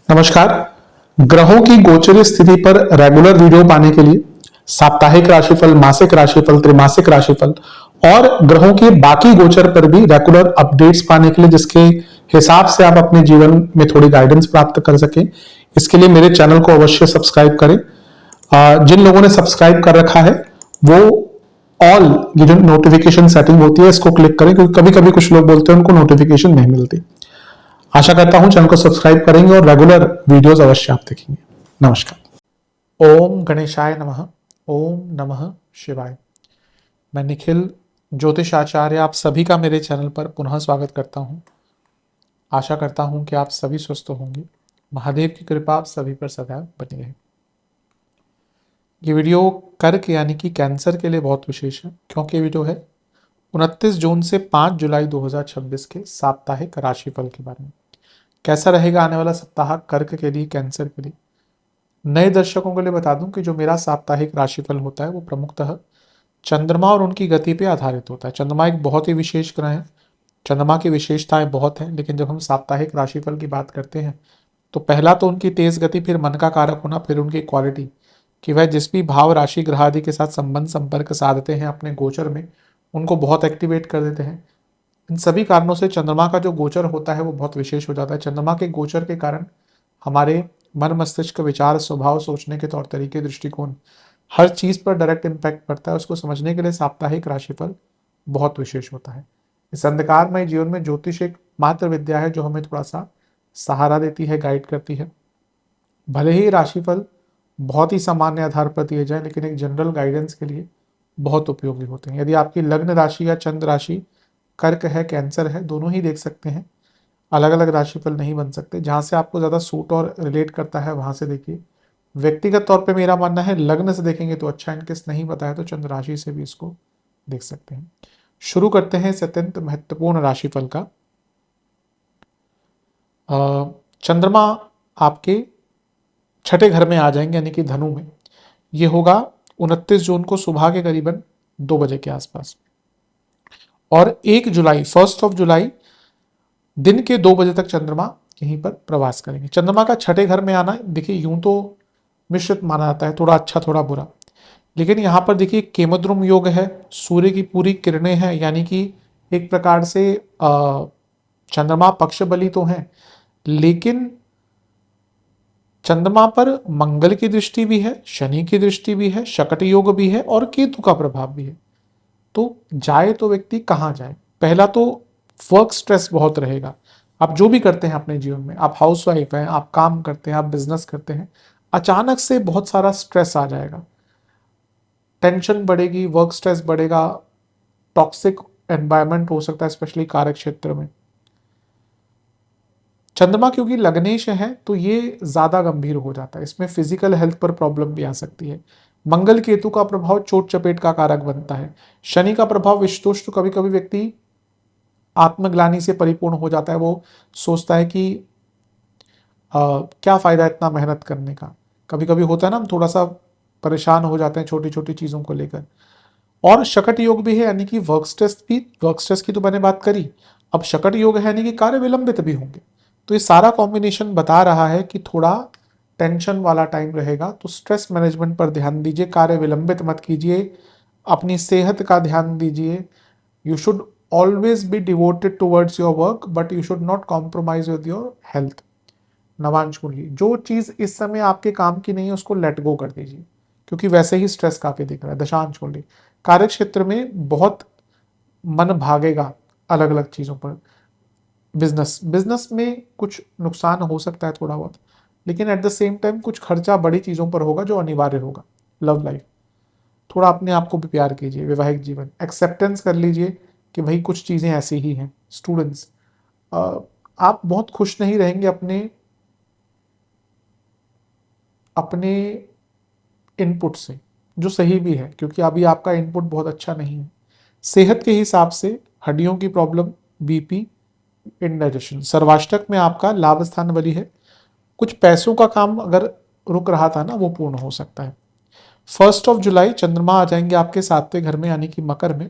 नमस्कार। ग्रहों की गोचरीय स्थिति पर रेगुलर वीडियो पाने के लिए साप्ताहिक राशिफल, मासिक राशिफल, त्रैमासिक राशिफल और ग्रहों के बाकी गोचर पर भी रेगुलर अपडेट्स पाने के लिए, जिसके हिसाब से आप अपने जीवन में थोड़ी गाइडेंस प्राप्त कर सके, इसके लिए मेरे चैनल को अवश्य सब्सक्राइब करें। जिन लोगों ने सब्सक्राइब कर रखा है वो ऑल ये जो नोटिफिकेशन सेटिंग होती है इसको क्लिक करें, क्योंकि कभी कभी कुछ लोग बोलते हैं उनको नोटिफिकेशन नहीं मिलती। आशा करता हूं चैनल को सब्सक्राइब करेंगे और रेगुलर वीडियोस अवश्य आप देखेंगे। नमस्कार। ओम गणेशाय नमः। ओम नमः शिवाय। मैं निखिल ज्योतिष आचार्य आप सभी का मेरे चैनल पर पुनः स्वागत करता हूं। आशा करता हूं कि आप सभी स्वस्थ होंगे। महादेव की कृपा आप सभी पर सदैव बनी रहे। ये वीडियो कर्क यानी कि कैंसर के लिए बहुत विशेष है, क्योंकि वीडियो है 29 जून से 5 जुलाई 2026 के साप्ताहिक राशिफल के बारे में। कैसा रहेगा आने वाला सप्ताह कर्क के लिए, कैंसर के लिए। नए दर्शकों के लिए बता दूं कि जो मेरा साप्ताहिक राशिफल होता है वो प्रमुखतः चंद्रमा और उनकी गति पे आधारित होता है। चंद्रमा एक बहुत ही विशेष ग्रह है, चंद्रमा की विशेषताएं बहुत हैं, लेकिन जब हम साप्ताहिक राशिफल की बात करते हैं तो पहला तो उनकी तेज गति, फिर मन का कारक होना, फिर उनकी क्वालिटी कि वह जिस भी भाव, राशि, ग्रह आदि के साथ संबंध संपर्क साधते हैं अपने गोचर में, उनको बहुत एक्टिवेट कर देते हैं। इन सभी कारणों से चंद्रमा का जो गोचर होता है वो बहुत विशेष हो जाता है। चंद्रमा के गोचर के कारण हमारे मन, मस्तिष्क, विचार, स्वभाव, सोचने के तौर तरीके, दृष्टिकोण, हर चीज पर डायरेक्ट इम्पैक्ट पड़ता है। उसको समझने के लिए साप्ताहिक राशिफल बहुत विशेष होता है। इस अंधकारमय जीवन में ज्योतिष एक मात्र विद्या है जो हमें थोड़ा सा सहारा देती है, गाइड करती है। भले ही राशिफल बहुत ही सामान्य आधार पर दिए जाए, लेकिन एक जनरल गाइडेंस के लिए बहुत उपयोगी होते हैं। यदि आपकी लग्न राशि या चंद्र राशि कर्क है, कैंसर है, दोनों ही देख सकते हैं, अलग अलग राशिफल नहीं बन सकते। जहां से आपको ज़्यादा सूट और रिलेट करता है वहां से देखिए। व्यक्तिगत तौर पे मेरा मानना है लग्न से देखेंगे तो अच्छा, इनकेस नहीं पता है तो चंद्र राशि से भी इसको देख सकते हैं। शुरू करते हैं इस अत्यंत महत्वपूर्ण राशिफल का। चंद्रमा आपके छठे घर में आ जाएंगे, यानी कि धनु में। ये होगा 29 जून को सुबह के करीबन 2 बजे के आसपास, और 1 जुलाई, 1 दिन के 2 बजे तक चंद्रमा यहीं पर प्रवास करेंगे। चंद्रमा का छठे घर में आना देखिए यूं तो मिश्रित माना जाता है, थोड़ा अच्छा थोड़ा बुरा, लेकिन यहाँ पर देखिए केमद्रुम योग है, सूर्य की पूरी किरणें हैं, यानी कि एक प्रकार से चंद्रमा पक्ष बली तो हैं, लेकिन चंद्रमा पर मंगल की दृष्टि भी है, शनि की दृष्टि भी है, शकट योग भी है और केतु का प्रभाव भी है। तो जाए तो व्यक्ति कहाँ जाए? पहला तो वर्क स्ट्रेस बहुत रहेगा। आप जो भी करते हैं अपने जीवन में, आप हाउसवाइफ हैं, आप काम करते हैं, आप बिजनेस करते हैं, अचानक से बहुत सारा स्ट्रेस आ जाएगा, टेंशन बढ़ेगी, वर्क स्ट्रेस बढ़ेगा, टॉक्सिक एनवायरनमेंट हो सकता है, स्पेशली कार्य क्षेत्र में। चंद्रमा क्योंकि लग्नेश है तो ये ज्यादा गंभीर हो जाता है, इसमें फिजिकल हेल्थ पर प्रॉब्लम भी आ सकती है। मंगल केतु का प्रभाव चोट चपेट का कारक बनता है। शनि का प्रभाव विषतोष, तो कभी कभी व्यक्ति आत्मग्लानि से परिपूर्ण हो जाता है, वो सोचता है कि क्या फायदा इतना मेहनत करने का। कभी कभी होता है ना, हम थोड़ा सा परेशान हो जाते हैं छोटी छोटी चीजों को लेकर। और शकट योग भी है, यानी कि वर्क स्ट्रेस की तो मैंने बात करी, अब शकट योग है यानी कि कार्य विलंबित भी होंगे। तो ये सारा कॉम्बिनेशन बता रहा है कि थोड़ा टेंशन वाला टाइम रहेगा, तो स्ट्रेस मैनेजमेंट पर ध्यान दीजिए, कार्य विलंबित मत कीजिए, अपनी सेहत का ध्यान दीजिए। You should always be devoted towards your work, but you should not compromise with your health. Navamsa कुंडली, जो चीज इस समय आपके काम की नहीं है उसको लेट गो कर दीजिए, क्योंकि वैसे ही स्ट्रेस काफी दिख रहा है। दशांश कुंडली, कार्य क्षेत्र में बहुत मन भागेगा अलग अलग चीजों पर। बिजनेस में कुछ नुकसान हो सकता है थोड़ा बहुत, लेकिन एट द सेम टाइम कुछ खर्चा बड़ी चीजों पर होगा जो अनिवार्य होगा। लव लाइफ, थोड़ा अपने आप को भी प्यार कीजिए। वैवाहिक जीवन, एक्सेप्टेंस कर लीजिए कि भाई कुछ चीजें ऐसी ही हैं। स्टूडेंट्स, आप बहुत खुश नहीं रहेंगे अपने अपने इनपुट से, जो सही भी है, क्योंकि अभी आपका इनपुट बहुत अच्छा नहीं है। सेहत के हिसाब से हड्डियों की प्रॉब्लम, बीपी, इंडाइजेशन। सर्वाष्टक में आपका लाभ स्थान बली है, कुछ पैसों का काम अगर रुक रहा था ना वो पूर्ण हो सकता है। 1 जुलाई चंद्रमा आ जाएंगे आपके 7वें घर में, यानी कि मकर में,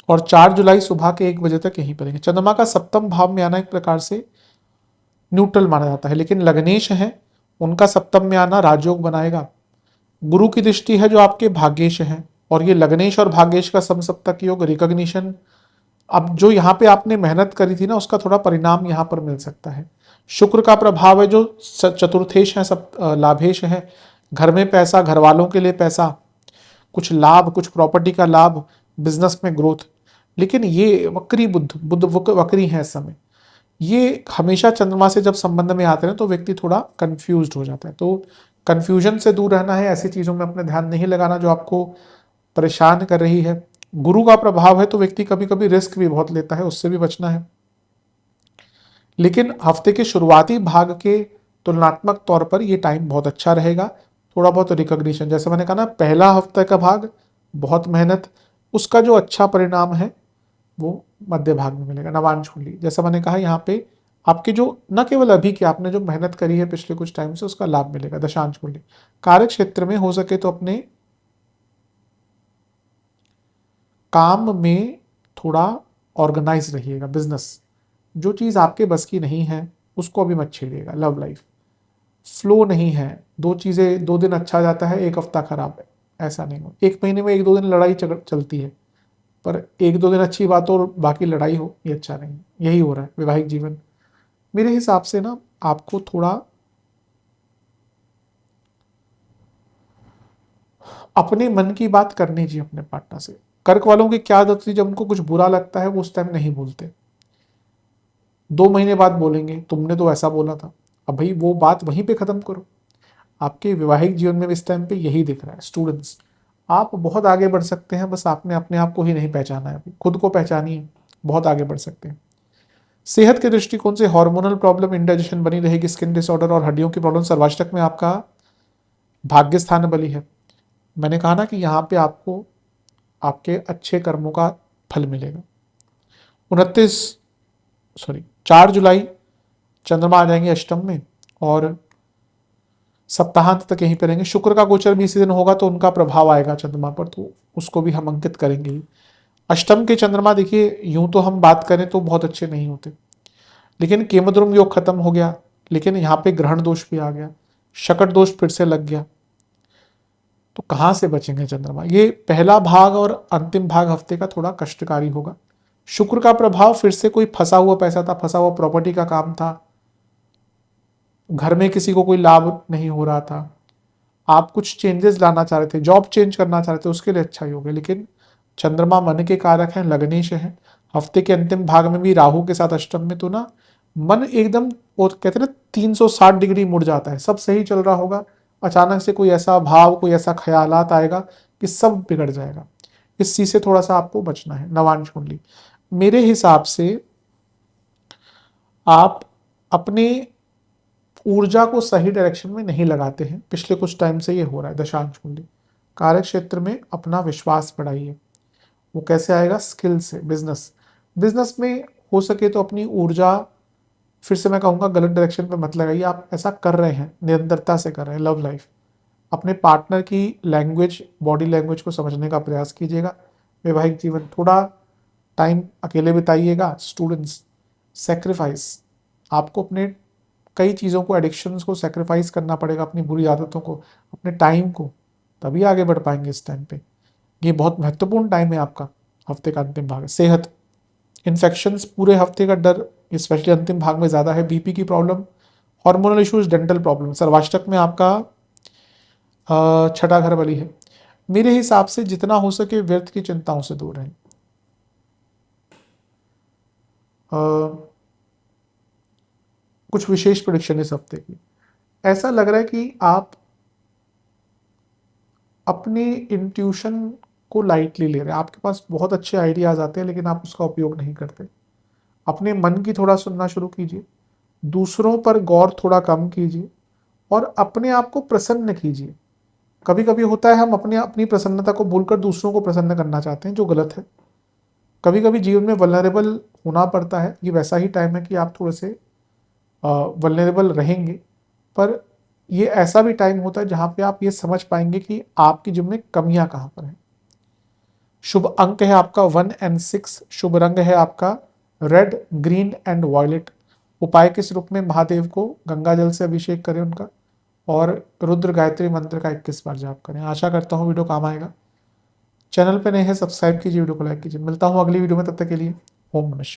और 4 जुलाई सुबह के 1 बजे तक यहीं पर रहेंगे। चंद्रमा का 7वें भाव में आना एक प्रकार से न्यूट्रल माना जाता है। लेकिन लग्नेश है, उनका सप्तम में आना राजयोग बनाएगा। गुरु की दृष्टि है जो आपके भाग्येश है, और ये लग्नेश और भाग्येश का समसप्तक योग रिकॉग्निशन, अब जो यहाँ पे आपने मेहनत करी थी ना उसका थोड़ा परिणाम यहाँ पर मिल सकता है। शुक्र का प्रभाव है जो चतुर्थेश है, सब लाभेश है, घर में पैसा, घर वालों के लिए पैसा, कुछ लाभ, कुछ प्रॉपर्टी का लाभ, बिजनेस में ग्रोथ। लेकिन ये वक्री बुद्ध वक्री है इस समय, ये हमेशा चंद्रमा से जब संबंध में आते हैं तो व्यक्ति थोड़ा कंफ्यूज्ड हो जाता है। तो कंफ्यूजन से दूर रहना है, ऐसी चीजों में अपने ध्यान नहीं लगाना जो आपको परेशान कर रही है। गुरु का प्रभाव है तो व्यक्ति कभी कभी रिस्क भी बहुत लेता है, उससे भी बचना है। लेकिन हफ्ते के शुरुआती भाग के तुलनात्मक तौर पर ये टाइम बहुत अच्छा रहेगा। थोड़ा बहुत रिकॉग्निशन, जैसे मैंने कहा ना, पहला हफ्ते का भाग बहुत मेहनत, उसका जो अच्छा परिणाम है वो मध्य भाग में मिलेगा। नवांश कुंडली, जैसा मैंने कहा यहाँ पे आपके जो न केवल अभी की आपने जो मेहनत करी है पिछले कुछ टाइम से उसका लाभ मिलेगा। दशांश कुंडली, कार्य क्षेत्र में हो सके तो अपने काम में थोड़ा ऑर्गेनाइज रहिएगा। बिजनेस, जो चीज आपके बस की नहीं है उसको अभी मत छेड़िएगा। लव लाइफ, फ्लो नहीं है, दो चीजें, 2 दिन अच्छा जाता है, एक हफ्ता खराब है, ऐसा नहीं हो। एक महीने में 1-2 दिन लड़ाई चलती है, पर 1-2 दिन अच्छी बात हो और बाकी लड़ाई हो, ये अच्छा नहीं। यही हो रहा है वैवाहिक जीवन। मेरे हिसाब से ना आपको थोड़ा अपने मन की बात करनी चाहिए अपने पार्टनर से। कर्क वालों की क्या आदत थी, जब उनको कुछ बुरा लगता है वो उस टाइम नहीं बोलते, 2 महीने बाद बोलेंगे तुमने तो ऐसा बोला था। अब भाई वो बात वहीं पे खत्म करो। आपके वैवाहिक जीवन में भी इस टाइम पे यही दिख रहा है। स्टूडेंट्स, आप बहुत आगे बढ़ सकते हैं, बस आपने अपने आप को ही नहीं पहचाना है, अभी खुद को पहचानिए, बहुत आगे बढ़ सकते हैं। सेहत के दृष्टिकोण से हार्मोनल प्रॉब्लम, इंडाइजेशन बनी रहेगी, स्किन डिसऑर्डर और हड्डियों की प्रॉब्लम। सर्वाष्टक में आपका भाग्य स्थान बली है। मैंने कहा ना कि यहाँ पे आपको आपके अच्छे कर्मों का फल मिलेगा। 4 जुलाई चंद्रमा आ जाएंगे अष्टम में, और सप्ताहांत तक यहीं पर रहेंगे। शुक्र का गोचर भी इसी दिन होगा तो उनका प्रभाव आएगा चंद्रमा पर, तो उसको भी हम अंकित करेंगे। अष्टम के चंद्रमा देखिए, यूं तो हम बात करें तो बहुत अच्छे नहीं होते, लेकिन केमद्रुम योग खत्म हो गया, लेकिन यहाँ पे ग्रहण दोष भी आ गया, शकट दोष फिर से लग गया, तो कहाँ से बचेंगे चंद्रमा। ये पहला भाग और अंतिम भाग हफ्ते का थोड़ा कष्टकारी होगा। शुक्र का प्रभाव, फिर से कोई फंसा हुआ पैसा था, फंसा हुआ प्रॉपर्टी का काम था, घर में किसी को कोई लाभ नहीं हो रहा था, आप कुछ चेंजेस लाना चाह रहे थे, जॉब चेंज करना चाह रहे थे, उसके लिए अच्छा ही होगा। लेकिन चंद्रमा मन के कारक हैं, लग्नेश हैं, हफ्ते के अंतिम भाग में भी राहु के साथ अष्टम में, तो ना मन एकदम, वो कहते हैं ना 360 डिग्री मुड़ जाता है। सब सही चल रहा होगा, अचानक से कोई ऐसा भाव, कोई ऐसा ख्यालात आएगा कि सब बिगड़ जाएगा। इस चीज से थोड़ा सा आपको बचना है। नवांश कुंडली, मेरे हिसाब से आप अपने ऊर्जा को सही डायरेक्शन में नहीं लगाते हैं, पिछले कुछ टाइम से ये हो रहा है। दशांश कुंडली, कार्य क्षेत्र में अपना विश्वास बढ़ाइए। वो कैसे आएगा? स्किल से। बिजनेस में हो सके तो अपनी ऊर्जा, फिर से मैं कहूँगा गलत डायरेक्शन पे मत लगाइए। आप ऐसा कर रहे हैं, निरंतरता से कर रहे हैं। लव लाइफ, अपने पार्टनर की लैंग्वेज, बॉडी लैंग्वेज को समझने का प्रयास कीजिएगा। वैवाहिक जीवन, थोड़ा टाइम अकेले बिताइएगा। स्टूडेंट्स, सेक्रीफाइस, आपको अपने कई चीज़ों को, एडिक्शंस को सेक्रीफाइस करना पड़ेगा, अपनी बुरी आदतों को, अपने टाइम को, तभी आगे बढ़ पाएंगे इस टाइम पे। ये बहुत महत्वपूर्ण टाइम है आपका, हफ्ते का अंतिम भाग है। सेहत, इन्फेक्शंस पूरे हफ्ते का डर, स्पेशली अंतिम भाग में ज़्यादा है। बीपी की problem, hormonal issues, dental problem. सर्वाष्टक में आपका छठा घर बली है। मेरे हिसाब से जितना हो सके व्यर्थ की चिंताओं से दूर रहें। कुछ विशेष प्रेडिक्शन इस हफ्ते की, ऐसा लग रहा है कि आप अपने इंट्यूशन को लाइटली ले रहे हैं। आपके पास बहुत अच्छे आइडियाज आते हैं लेकिन आप उसका उपयोग नहीं करते। अपने मन की थोड़ा सुनना शुरू कीजिए, दूसरों पर गौर थोड़ा कम कीजिए, और अपने आप को प्रसन्न कीजिए। कभी कभी होता है हम अपनी प्रसन्नता को भूलकर दूसरों को प्रसन्न करना चाहते हैं, जो गलत है। कभी कभी जीवन में वल्नरेबल होना पड़ता है। ये वैसा ही टाइम है कि आप थोड़े से वल्नरेबल रहेंगे, पर ये ऐसा भी टाइम होता है जहां पे आप ये समझ पाएंगे कि आपकी जीवन में कमियां कहां पर हैं। शुभ अंक है आपका 1 और 6। शुभ रंग है आपका रेड, ग्रीन एंड वॉयलेट। उपाय किस रूप में? महादेव को गंगा जल से अभिषेक करें उनका, और रुद्र गायत्री मंत्र का 21 बार जाप करें। आशा करता हूँ वीडियो काम आएगा। चैनल पे नए हैं सब्सक्राइब कीजिए, वीडियो को लाइक कीजिए। मिलता हूँ अगली वीडियो में, तब तक के लिए ओम नमः शिवाय।